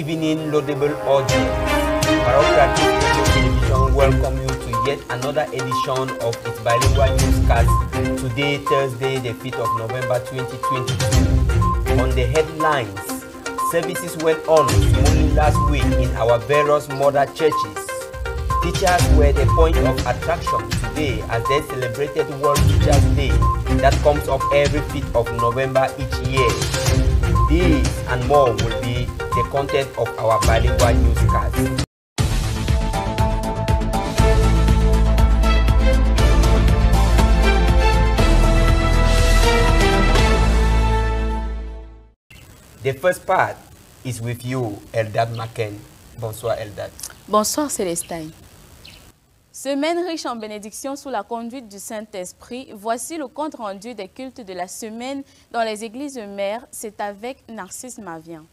evening, laudable audience. Parochial Television welcome you to yet another edition of its bilingual newscast today, Thursday, the 5th of November 2022. On the headlines, services went on smoothly last week in our various mother churches. Teachers were the point of attraction today as they celebrated World Teachers Day that comes up every 5th of November each year. These and more will be the content of our bilingual newscast. The first part is with you, Eldad Maken. Bonsoir, Eldad. Bonsoir, Célestin. Semaine riche en bénédictions sous la conduite du Saint-Esprit. Voici le compte rendu des cultes de la semaine dans les églises mères. C'est avec Narcisse Mavien.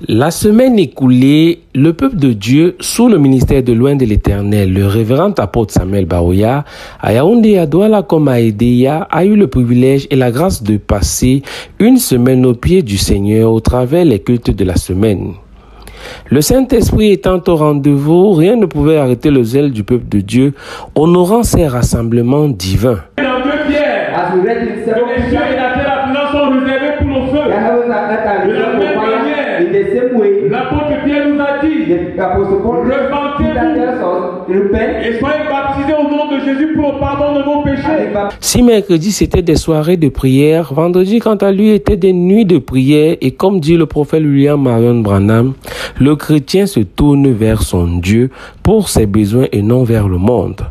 La semaine écoulée, le peuple de Dieu, sous le ministère de Loin de l'Éternel, le révérend apôtre Samuel Baroya, à Yaoundé, à Douala comme à Edéa, a eu le privilège et la grâce de passer une semaine au pied du Seigneur au travers les cultes de la semaine. Le Saint-Esprit étant au rendez-vous, rien ne pouvait arrêter le zèle du peuple de Dieu, honorant ces rassemblements divins. Dans 2 Pierre, que les cieux et la terre sont réservés pour nos feux. De la même manière, l'apôtre Pierre nous a dit, repentez-vous et soyez baptisés au nom de Jésus pour le pardon de vos péchés. Si mercredi c'était des soirées de prière, vendredi quant à lui était des nuits de prière et comme dit le prophète William Marion Branham, le chrétien se tourne vers son Dieu pour ses besoins et non vers le monde.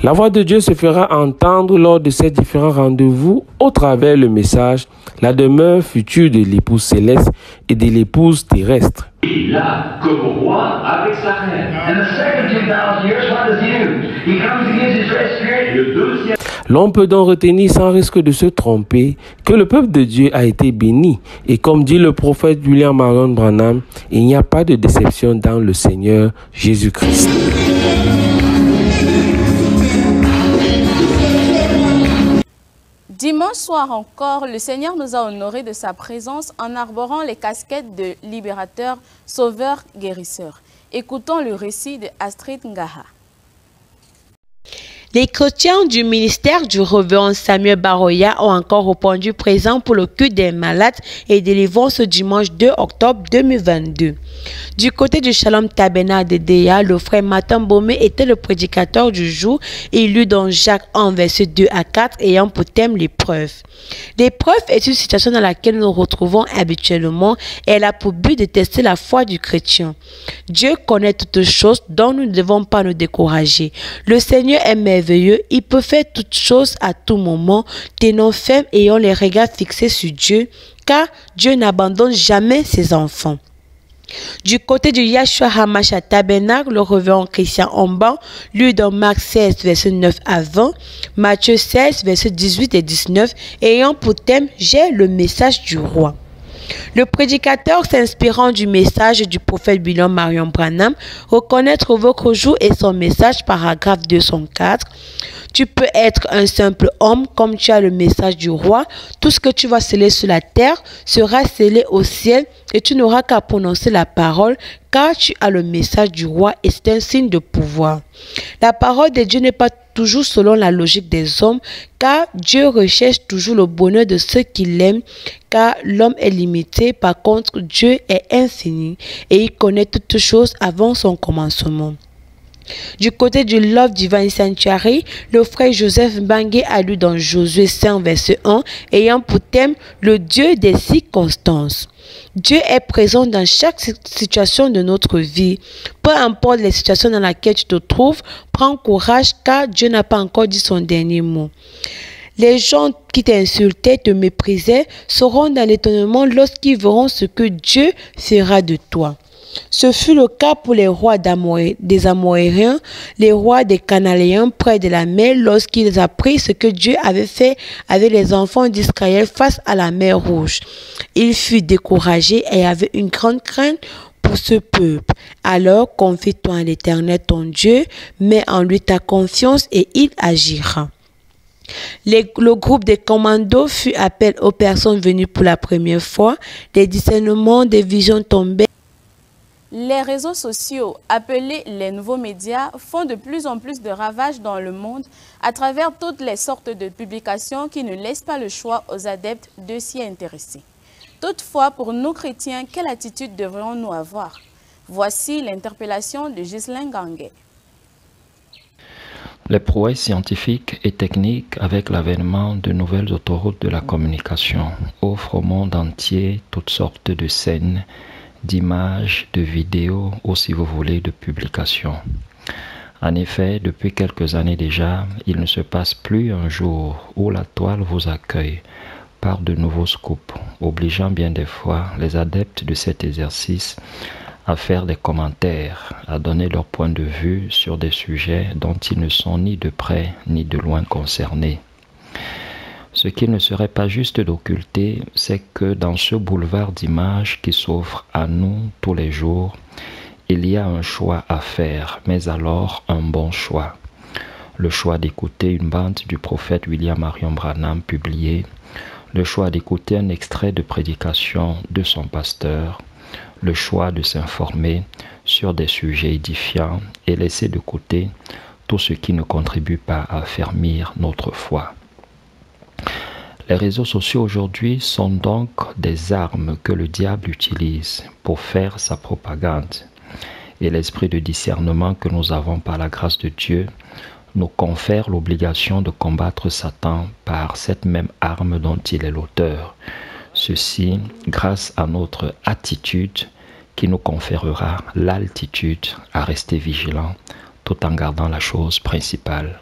La voix de Dieu se fera entendre lors de ces différents rendez-vous au travers le message, la demeure future de l'épouse céleste et de l'épouse terrestre. Il a comme roi avec sa reine. Le deuxième. L'on peut donc retenir sans risque de se tromper que le peuple de Dieu a été béni. Et comme dit le prophète William Marion Branham, il n'y a pas de déception dans le Seigneur Jésus-Christ. Dimanche soir encore, le Seigneur nous a honorés de sa présence en arborant les casquettes de libérateur, sauveur, guérisseur. Écoutons le récit de Astrid Ngaha. Les chrétiens du ministère du révérend Samuel Baroya ont encore répondu présent pour le culte des malades et délivrance ce dimanche 2 octobre 2022. Du côté du Shalom Tabernacle de Déa, le frère Martin Baumé était le prédicateur du jour et il lut dans Jacques 1, versets 2 à 4, ayant pour thème l'épreuve. L'épreuve est une situation dans laquelle nous nous retrouvons habituellement et elle a pour but de tester la foi du chrétien. Dieu connaît toutes choses dont nous ne devons pas nous décourager. Le Seigneur est merveilleux, il peut faire toutes choses à tout moment. Tenons ferme et ayons les regards fixés sur Dieu, car Dieu n'abandonne jamais ses enfants. Du côté du Yahshua Hamashiach Tabernacle, le révérend Christian Omban lut dans Marc 16, versets 9 à 20, Matthieu 16, versets 18 et 19, ayant pour thème « J'ai le message du roi ». Le prédicateur, s'inspirant du message du prophète William Marion Branham, reconnaître votre jour et son message, paragraphe 204. Tu peux être un simple homme comme tu as le message du roi. Tout ce que tu vas sceller sur la terre sera scellé au ciel et tu n'auras qu'à prononcer la parole car tu as le message du roi et c'est un signe de pouvoir. La parole de Dieu n'est pas toujours selon la logique des hommes car Dieu recherche toujours le bonheur de ceux qui l'aiment car l'homme est limité. Par contre, Dieu est infini et il connaît toutes choses avant son commencement. Du côté du Love Divine Sanctuary, le frère Joseph Mbangue a lu dans Josué 5, verset 1, ayant pour thème le Dieu des circonstances. Dieu est présent dans chaque situation de notre vie. Peu importe les situations dans lesquelles tu te trouves, prends courage car Dieu n'a pas encore dit son dernier mot. Les gens qui t'insultaient, te méprisaient, seront dans l'étonnement lorsqu'ils verront ce que Dieu fera de toi. Ce fut le cas pour les rois des Amoréens, les rois des Cananéens près de la mer lorsqu'ils apprirent ce que Dieu avait fait avec les enfants d'Israël face à la mer Rouge. Ils furent découragés et avaient une grande crainte pour ce peuple. Alors confie-toi en l'Éternel ton Dieu, mets en lui ta confiance et il agira. Le groupe des commandos fit appel aux personnes venues pour la première fois. Des discernements, des visions tombaient. Les réseaux sociaux, appelés les nouveaux médias, font de plus en plus de ravages dans le monde à travers toutes les sortes de publications qui ne laissent pas le choix aux adeptes de s'y intéresser. Toutefois, pour nous chrétiens, quelle attitude devrions-nous avoir? Voici l'interpellation de Ghislain Ganguet. Les prouesses scientifiques et techniques avec l'avènement de nouvelles autoroutes de la communication offrent au monde entier toutes sortes de scènes, d'images, de vidéos ou si vous voulez de publications. En effet, depuis quelques années déjà, il ne se passe plus un jour où la toile vous accueille par de nouveaux scoops, obligeant bien des fois les adeptes de cet exercice à faire des commentaires, à donner leur point de vue sur des sujets dont ils ne sont ni de près ni de loin concernés. Ce qu'il ne serait pas juste d'occulter, c'est que dans ce boulevard d'images qui s'offre à nous tous les jours, il y a un choix à faire, mais alors un bon choix. Le choix d'écouter une bande du prophète William Marion Branham publiée, le choix d'écouter un extrait de prédication de son pasteur, le choix de s'informer sur des sujets édifiants et laisser de côté tout ce qui ne contribue pas à affermir notre foi. Les réseaux sociaux aujourd'hui sont donc des armes que le diable utilise pour faire sa propagande. Et l'esprit de discernement que nous avons par la grâce de Dieu nous confère l'obligation de combattre Satan par cette même arme dont il est l'auteur. Ceci grâce à notre attitude qui nous conférera l'altitude à rester vigilants tout en gardant la chose principale.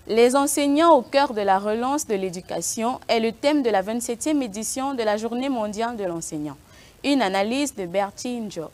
Les enseignants au cœur de la relance de l'éducation est le thème de la 27e édition de la Journée mondiale de l'enseignant. Une analyse de Bertie Njo.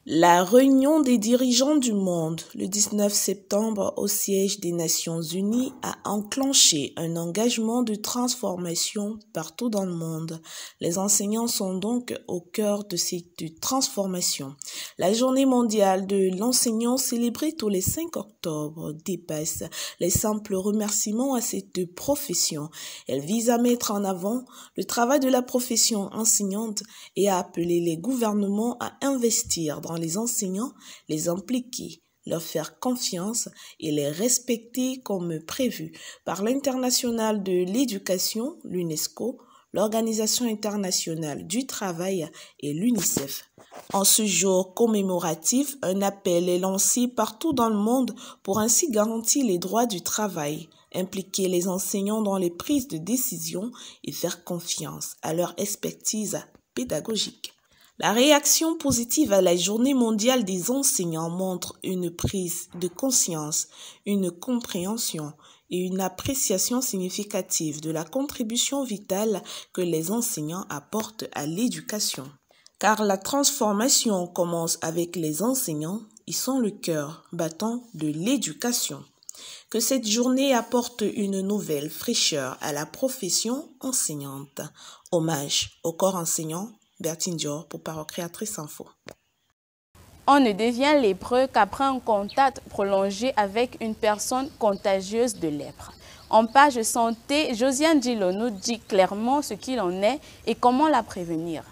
La réunion des dirigeants du monde, le 19 septembre au siège des Nations Unies, a enclenché un engagement de transformation partout dans le monde. Les enseignants sont donc au cœur de cette transformation. La journée mondiale de l'enseignant célébrée tous les 5 octobre dépasse les simples remerciements à cette profession. Elle vise à mettre en avant le travail de la profession enseignante et à appeler les gouvernements à investir dans les enseignants, les impliquer, leur faire confiance et les respecter comme prévu par l'International de l'éducation, l'UNESCO, l'Organisation internationale du travail et l'UNICEF. En ce jour commémoratif, un appel est lancé partout dans le monde pour ainsi garantir les droits du travail, impliquer les enseignants dans les prises de décision et faire confiance à leur expertise pédagogique. La réaction positive à la Journée mondiale des enseignants montre une prise de conscience, une compréhension et une appréciation significative de la contribution vitale que les enseignants apportent à l'éducation. Car la transformation commence avec les enseignants, ils sont le cœur battant de l'éducation. Que cette journée apporte une nouvelle fraîcheur à la profession enseignante. Hommage au corps enseignant, Bertie Njo pour Parole Créatrice Info. On ne devient lépreux qu'après un contact prolongé avec une personne contagieuse de lèpre. En page santé, Josiane Dilo nous dit clairement ce qu'il en est et comment la prévenir.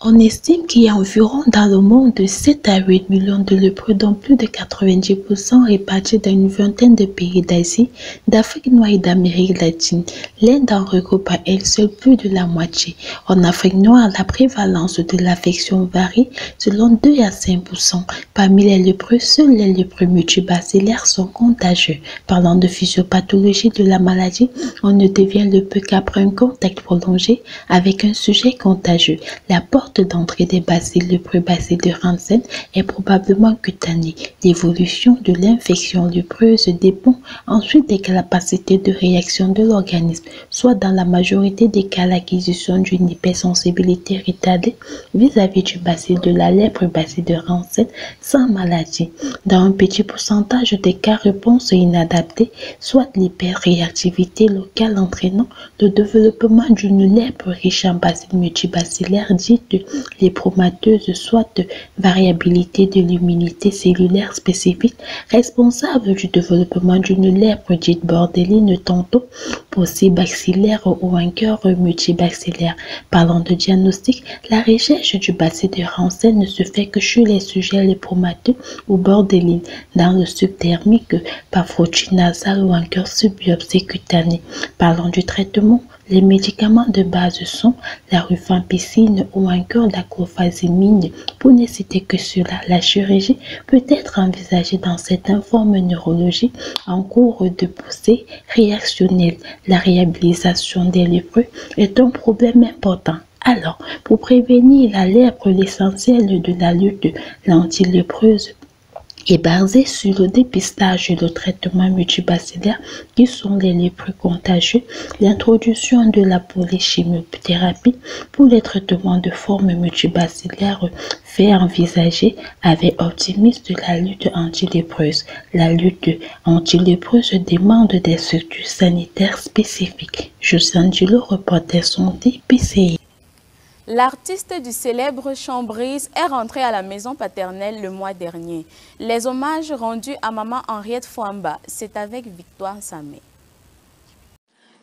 On estime qu'il y a environ dans le monde de 7 à 8 millions de lépreux, dont plus de 90% répartis dans une vingtaine de pays d'Asie, d'Afrique noire et d'Amérique latine. L'Inde en regroupe à elle seule plus de la moitié. En Afrique noire, la prévalence de l'affection varie selon 2 à 5%. Parmi les lépreux, seuls les lépreux multibacillaires sont contagieux. Parlant de physiopathologie de la maladie, on ne devient lépreux qu'après un contact prolongé avec un sujet contagieux. La porte d'entrée des bacilles, le pré-bacille de Hansen est probablement cutanée. L'évolution de l'infection lépreuse dépend ensuite des capacités de réaction de l'organisme, soit dans la majorité des cas l'acquisition d'une hypersensibilité retardée vis-à-vis du bacille de la lèpre, bacille de Hansen, sans maladie. Dans un petit pourcentage des cas, réponse inadaptée, soit l'hyperréactivité locale entraînant le développement d'une lèpre riche en bacilles multibacillaires dite de les promateuses, soit variabilité de l'immunité cellulaire spécifique, responsable du développement d'une lèpre dite bordeline, tantôt possibaxillaire ou encore multibaxillaire. Parlant de diagnostic, la recherche du bacille de Ransen ne se fait que chez les sujets lépromateux ou bordelines, dans le subdermique, par frottis nasal ou encore sub biopsie cutanée. Parlant du traitement, les médicaments de base sont la rifampicine ou encore la clofazimine. Pour ne citer que cela, la chirurgie peut être envisagée dans certaines formes neurologiques en cours de poussée réactionnelle. La réhabilitation des lépreux est un problème important. Alors, pour prévenir la lèpre, l'essentiel de la lutte antilépreuse est basé sur le dépistage et le traitement multibacillaire qui sont les lépreux contagieux, l'introduction de la polychimiothérapie pour les traitements de forme multibacillaire fait envisager avec optimisme la lutte antilépreuse. La lutte antilépreuse demande des structures sanitaires spécifiques. Josiane Dilo, reporter santé PCI. L'artiste du célèbre Chambrise est rentré à la maison paternelle le mois dernier. Les hommages rendus à maman Henriette Fwamba, c'est avec Victoire Samé.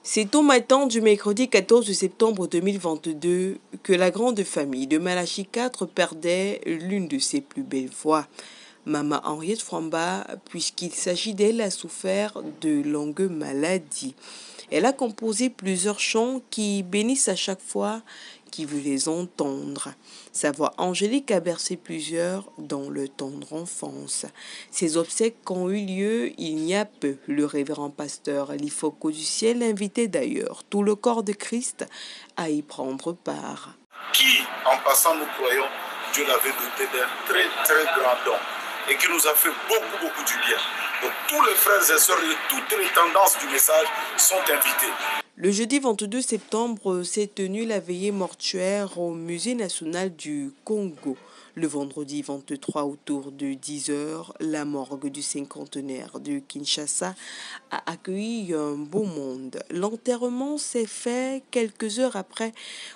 C'est au matin du mercredi 14 septembre 2022 que la grande famille de Malachi 4 perdait l'une de ses plus belles voix. Maman Henriette Fwamba, puisqu'il s'agit d'elle, a souffert de longues maladies. Elle a composé plusieurs chants qui bénissent à chaque fois qui veut les entendre. Sa voix angélique a bercé plusieurs dans leur tendre enfance. Ses obsèques ont eu lieu il y a peu. Le révérend pasteur Lifoko du ciel invitait d'ailleurs tout le corps de Christ à y prendre part. Qui, en passant, nous croyons, Dieu l'avait doté d'un très très grand don et qui nous a fait beaucoup du bien. Donc tous les frères et sœurs de toutes les tendances du message sont invités. Le jeudi 22 septembre s'est tenue la veillée mortuaire au Musée national du Congo. Le vendredi 23 autour de 10h, la morgue du cinquantenaire de Kinshasa a accueilli un beau monde. L'enterrement s'est fait quelques heures après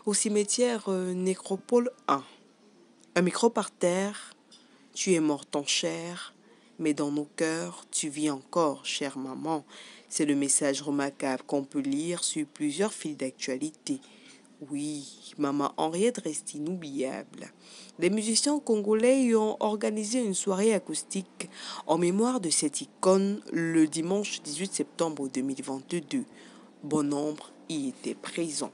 au cimetière Nécropole 1. Un micro par terre, tu es morte en chair, mais dans nos cœurs, tu vis encore, chère maman. C'est le message remarquable qu'on peut lire sur plusieurs fils d'actualité. Oui, maman Henriette reste inoubliable. Les musiciens congolais y ont organisé une soirée acoustique en mémoire de cette icône le dimanche 18 septembre 2022. Bon nombre y était présent.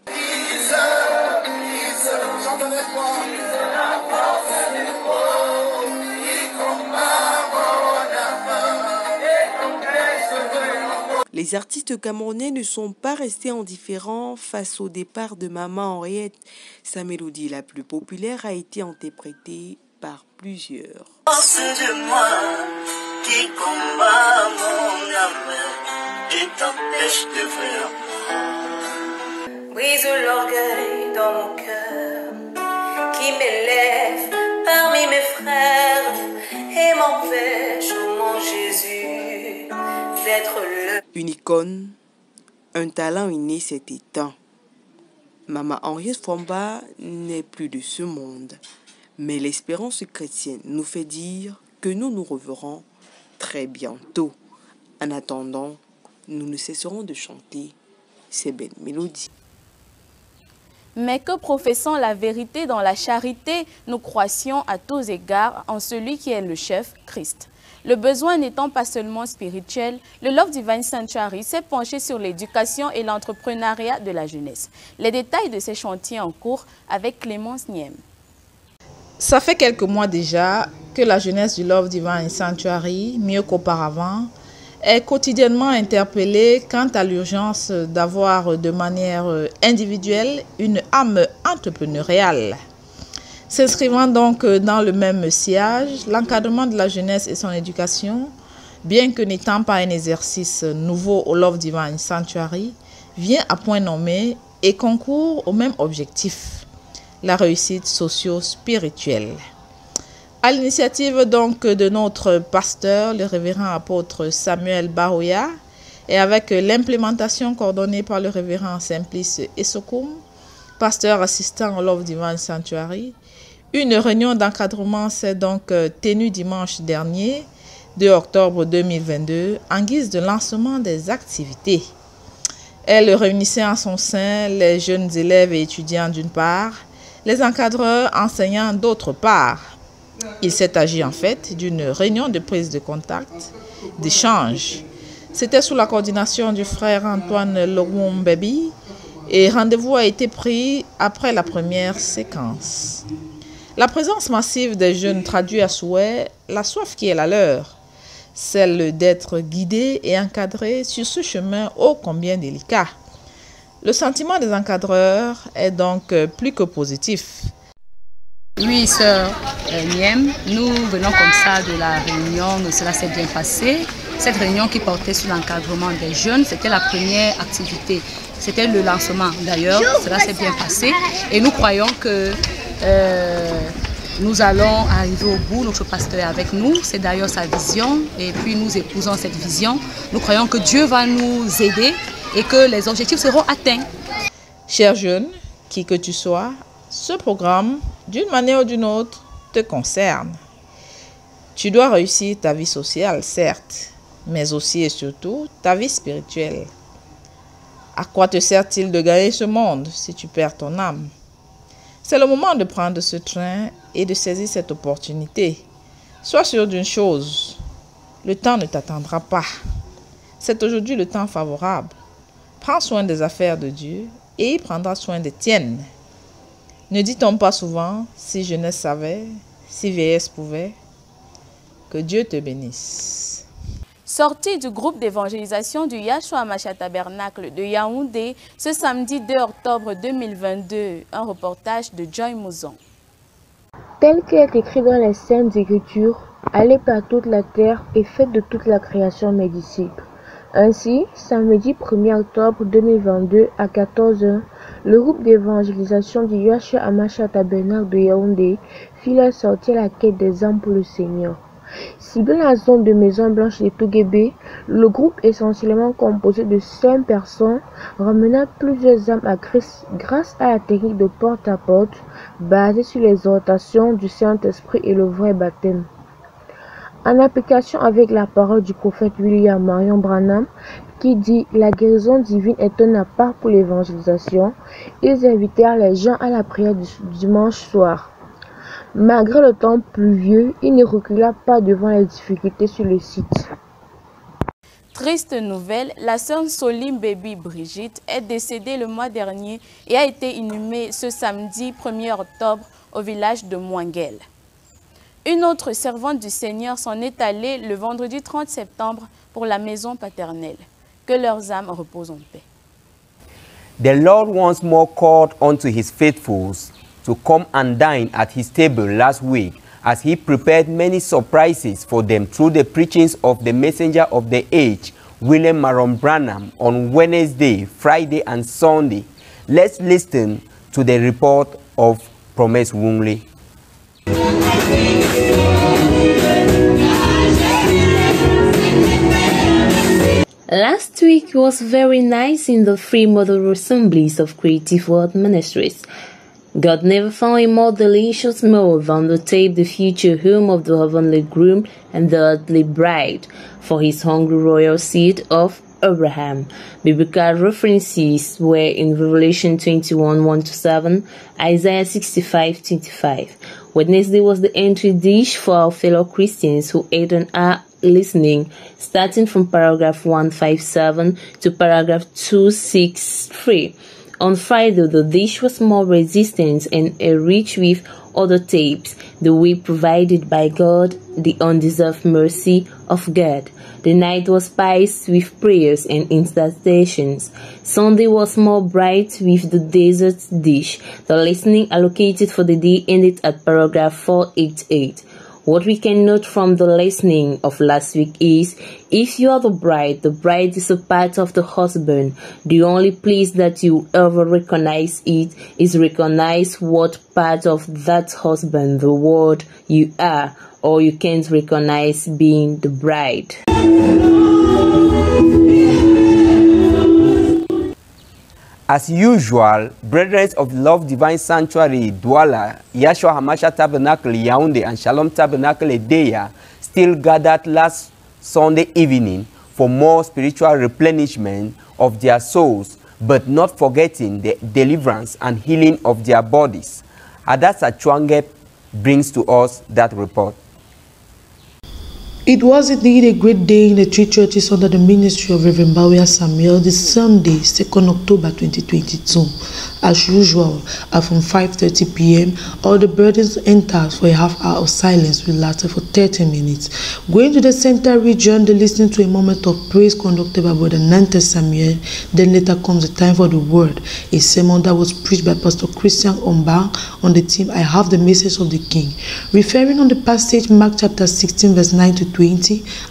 Les artistes camerounais ne sont pas restés indifférents face au départ de maman Henriette. Sa mélodie la plus populaire a été interprétée par plusieurs. De moi, qui combat mon âme et t'empêche de faire. Brise l'orgueil dans mon cœur, qui m'élève parmi mes frères et m'empêche, oh mon Jésus, d'être le... Une icône, un talent inné s'est éteint. Maman Henriette Fwamba n'est plus de ce monde. Mais l'espérance chrétienne nous fait dire que nous nous reverrons très bientôt. En attendant, nous ne cesserons de chanter ces belles mélodies. Mais que professant la vérité dans la charité, nous croissions à tous égards en celui qui est le chef, Christ. Le besoin n'étant pas seulement spirituel, le Love Divine Sanctuary s'est penché sur l'éducation et l'entrepreneuriat de la jeunesse. Les détails de ces chantiers en cours avec Clémence Niem. Ça fait quelques mois déjà que la jeunesse du Love Divine Sanctuary, mieux qu'auparavant, est quotidiennement interpellée quant à l'urgence d'avoir de manière individuelle une âme entrepreneuriale. S'inscrivant donc dans le même sillage, l'encadrement de la jeunesse et son éducation, bien que n'étant pas un exercice nouveau au Love Divine Sanctuary, vient à point nommé et concourt au même objectif, la réussite socio-spirituelle. À l'initiative donc de notre pasteur, le révérend apôtre Samuel Baroya, et avec l'implémentation coordonnée par le révérend Simplice Essokoum, pasteur assistant au Love Divine Sanctuary. Une réunion d'encadrement s'est donc tenue dimanche dernier, 2 octobre 2022, en guise de lancement des activités. Elle réunissait en son sein les jeunes élèves et étudiants d'une part, les encadreurs enseignants d'autre part. Il s'est agi en fait d'une réunion de prise de contact, d'échange. C'était sous la coordination du frère Antoine Lowombebi et rendez-vous a été pris après la première séquence. La présence massive des jeunes traduit à souhait la soif qui est la leur, celle d'être guidés et encadrés sur ce chemin ô combien délicat. Le sentiment des encadreurs est donc plus que positif. Oui, sœur Niem, nous venons comme ça de la réunion, cela s'est bien passé. Cette réunion qui portait sur l'encadrement des jeunes, c'était la première activité. C'était le lancement d'ailleurs, cela s'est bien passé. Et nous croyons que nous allons arriver au bout, notre pasteur est avec nous, c'est d'ailleurs sa vision. Et puis nous épousons cette vision. Nous croyons que Dieu va nous aider et que les objectifs seront atteints. Chers jeunes, qui que tu sois, ce programme, d'une manière ou d'une autre, te concerne. Tu dois réussir ta vie sociale, certes, mais aussi et surtout ta vie spirituelle. À quoi te sert-il de gagner ce monde si tu perds ton âme? C'est le moment de prendre ce train et de saisir cette opportunité. Sois sûr d'une chose, le temps ne t'attendra pas. C'est aujourd'hui le temps favorable. Prends soin des affaires de Dieu et il prendra soin des tiennes. Ne dit-on pas souvent, si jeunesse savait, si vieillesse pouvait, que Dieu te bénisse. Sortie du groupe d'évangélisation du Yahshua Hamashiach Tabernacle de Yaoundé ce samedi 2 octobre 2022, un reportage de Joy Mouzon. Tel qu'il est écrit dans les Saintes Écritures, allez par toute la terre et faites de toute la création mes disciples. Ainsi, samedi 1er octobre 2022 à 14h, le groupe d'évangélisation du Yahshua Hamashiach Tabernacle de Yaoundé fit la sortie à la quête des âmes pour le Seigneur. Ciblé la zone de Maison Blanche de Touguébé, le groupe essentiellement composé de 5 personnes ramena plusieurs âmes à Christ grâce à la technique de porte-à-porte basée sur les exhortations du Saint-Esprit et le vrai baptême. En application avec la parole du prophète William Marion Branham qui dit « La guérison divine est un appart pour l'évangélisation », ils invitèrent les gens à la prière du dimanche soir. Malgré le temps pluvieux, il ne recula pas devant les difficultés sur le site. Triste nouvelle, la sœur Solim Baby Brigitte est décédée le mois dernier et a été inhumée ce samedi 1er octobre au village de Mouanguel. Une autre servante du Seigneur s'en est allée le vendredi 30 septembre pour la maison paternelle. Que leurs âmes reposent en paix. The Lord once more called unto his faithfuls to come and dine at his table last week as he prepared many surprises for them through the preachings of the messenger of the age, William Marion Branham, on Wednesday, Friday, and Sunday. Let's listen to the report of Promise Wungley. Last week was very nice in the Free Mother Assemblies of Creative World Ministries. God never found a more delicious meal than to tape the future home of the heavenly groom and the earthly bride for his hungry royal seed of Abraham. Biblical references were in Revelation 21:1-7, Isaiah 65:25. Wednesday was the entry dish for our fellow Christians who ate and are listening, starting from paragraph 157 to paragraph 263. On Friday, the dish was more resistant and enriched with other tapes, the way provided by God, the undeserved mercy of God. The night was spiced with prayers and intercessions. Sunday was more bright with the dessert dish. The listening allocated for the day ended at paragraph 488. What we can note from the listening of last week is, if you are the bride is a part of the husband. The only place that you ever recognize it is recognize what part of that husband, the word, you are, or you can't recognize being the bride. As usual, Brethren of Love Divine Sanctuary, Douala, Yahshua Hamashiach Tabernacle, Yaoundé, and Shalom Tabernacle, Edeya, still gathered last Sunday evening for more spiritual replenishment of their souls, but not forgetting the deliverance and healing of their bodies. Adasa Chwange brings to us that report. It was indeed a great day in the three churches under the ministry of Reverend Bawuya Samuel this Sunday, 2nd October 2022. As usual, from 5:30 p.m., all the burdens entered for a half hour of silence will last for 30 minutes. Going to the center region, they listened to a moment of praise conducted by Brother Nante Samuel. Then later comes the time for the word, a sermon that was preached by Pastor Christian Omba on the theme, I Have the Message of the King. Referring on the passage, Mark chapter 16, verse 9 to 20,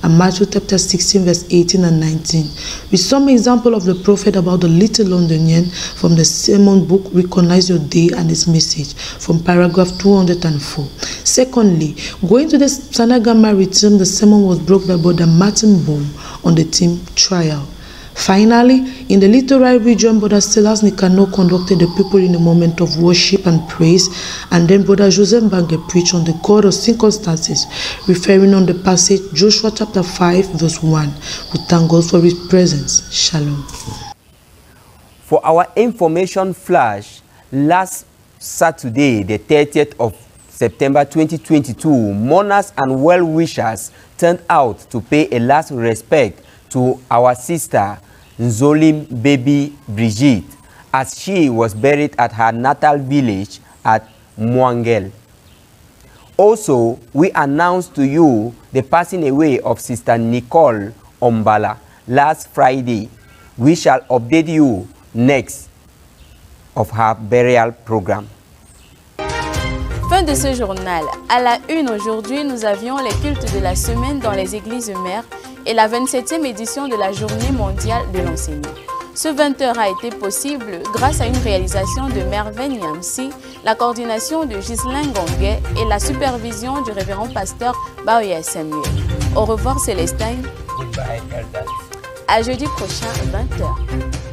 and Matthew chapter 16, verse 18 and 19. With some example of the prophet about the little Londonian from the sermon book, Recognize Your Day and Its Message, from paragraph 204. Secondly, going to the Sanaga Maritime, the sermon was brought by Brother Martin Bohm on the theme, Trial. Finally, in the literary region, Brother Silas Nikano conducted the people in a moment of worship and praise, and then Brother Joseph Bange preached on the God of circumstances, referring on the passage Joshua chapter 5, verse 1. We thank God for His presence. Shalom. For our information flash, last Saturday, the 30th of September 2022, mourners and well-wishers turned out to pay a last respect to our sister Nzolim baby Brigitte, as she was buried at her natal village at Mwangel. Also, we announced to you the passing away of Sister Nicole Ombala last Friday. We shall update you next of her burial program. Fin de ce journal. À la une aujourd'hui, nous avions les cultes de la semaine dans les églises mères et la 27e édition de la Journée mondiale de l'enseignant. Ce 20h a été possible grâce à une réalisation de Merveille Niamsi, la coordination de Ghislain Gonguet et la supervision du révérend pasteur Bawuya Samuel. Au revoir Célestin. Goodbye, Eldad. À jeudi prochain, 20h.